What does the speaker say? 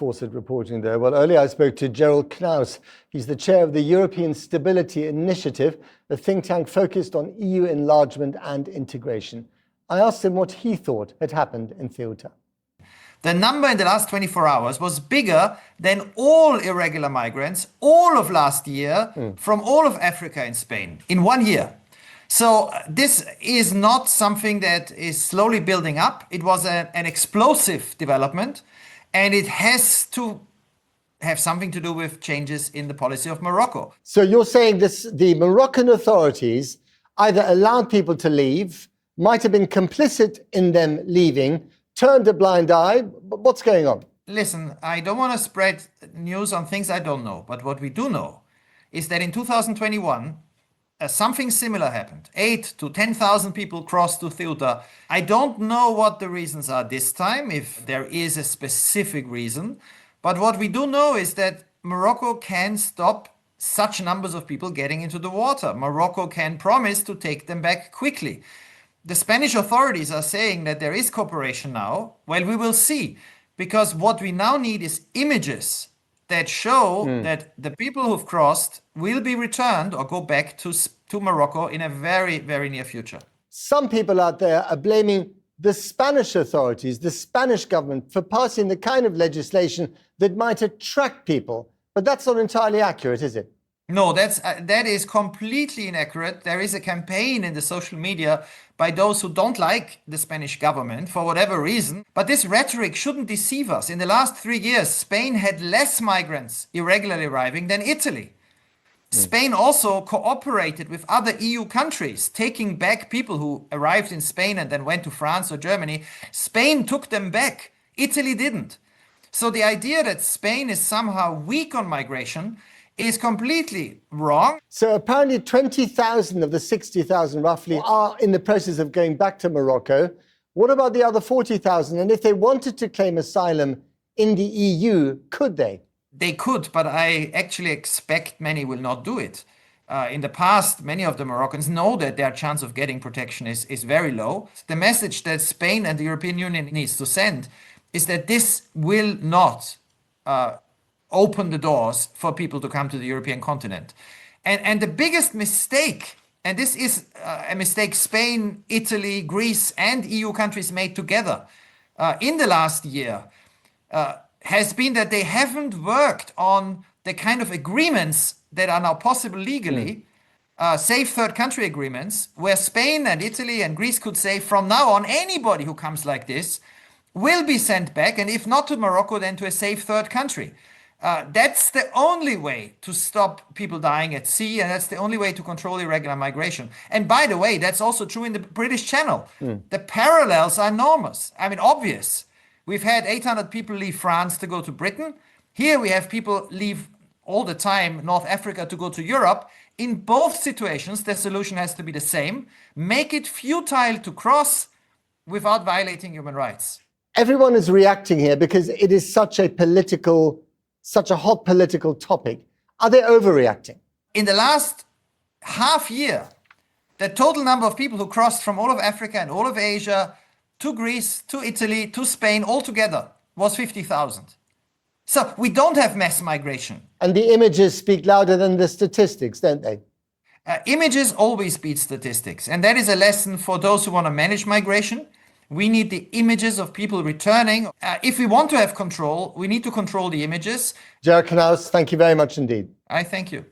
Forced reporting there. Well, earlier I spoke to Gerald Knaus. He's the chair of the European Stability Initiative, a think tank focused on EU enlargement and integration. I asked him what he thought had happened in Ceuta. The number in the last 24 hours was bigger than all irregular migrants, all of last year, from all of Africa and Spain in 1 year. So this is not something that is slowly building up. It was an explosive development, and it has to have something to do with changes in the policy of Morocco. So you're saying the Moroccan authorities either allowed people to leave, might have been complicit in them leaving, turned a blind eye. What's going on? Listen, I don't want to spread news on things I don't know, but what we do know is that in 2021, something similar happened. 8,000 to 10,000 people crossed to Ceuta. I don't know what the reasons are this time, if there is a specific reason. But what we do know is that Morocco can stop such numbers of people getting into the water. Morocco can promise to take them back quickly. The Spanish authorities are saying that there is cooperation now. Well, we will see, because what we now need is images that show that the people who've crossed will be returned or go back to Morocco in a very, very near future. Some people out there are blaming the Spanish authorities, the Spanish government, for passing the kind of legislation that might attract people. But that's not entirely accurate, is it? No, that is completely inaccurate. There is a campaign in the social media by those who don't like the Spanish government for whatever reason. But this rhetoric shouldn't deceive us. In the last 3 years, Spain had less migrants irregularly arriving than Italy. Spain also cooperated with other EU countries, taking back people who arrived in Spain and then went to France or Germany. Spain took them back. Italy didn't. So the idea that Spain is somehow weak on migration is completely wrong. So apparently 20,000 of the 60,000 roughly are in the process of going back to Morocco. What about the other 40,000? And if they wanted to claim asylum in the EU, could they? They could, but I actually expect many will not do it. In the past, many of the Moroccans know that their chance of getting protection is very low. The message that Spain and the European Union needs to send is that this will not open the doors for people to come to the European continent. And the biggest mistake, and this is a mistake Spain, Italy, Greece, and EU countries made together in the last year, has been that they haven't worked on the kind of agreements that are now possible legally, safe third country agreements, where Spain and Italy and Greece could say from now on, anybody who comes like this will be sent back, and if not to Morocco, then to a safe third country. That's the only way to stop people dying at sea, and that's the only way to control irregular migration. And by the way, that's also true in the British Channel. The parallels are enormous. I mean, obvious. We've had 800 people leave France to go to Britain. Here we have people leave all the time North Africa to go to Europe. In both situations, the solution has to be the same. Make it futile to cross without violating human rights. Everyone is reacting here because it is such a hot political topic. Are they overreacting? In the last half year, the total number of people who crossed from all of Africa and all of Asia to Greece, to Italy, to Spain, altogether was 50,000. So we don't have mass migration. And the images speak louder than the statistics, don't they? Images always beat statistics. And that is a lesson for those who want to manage migration. We need the images of people returning. If we want to have control, we need to control the images. Gerald Knaus, thank you very much indeed. I thank you.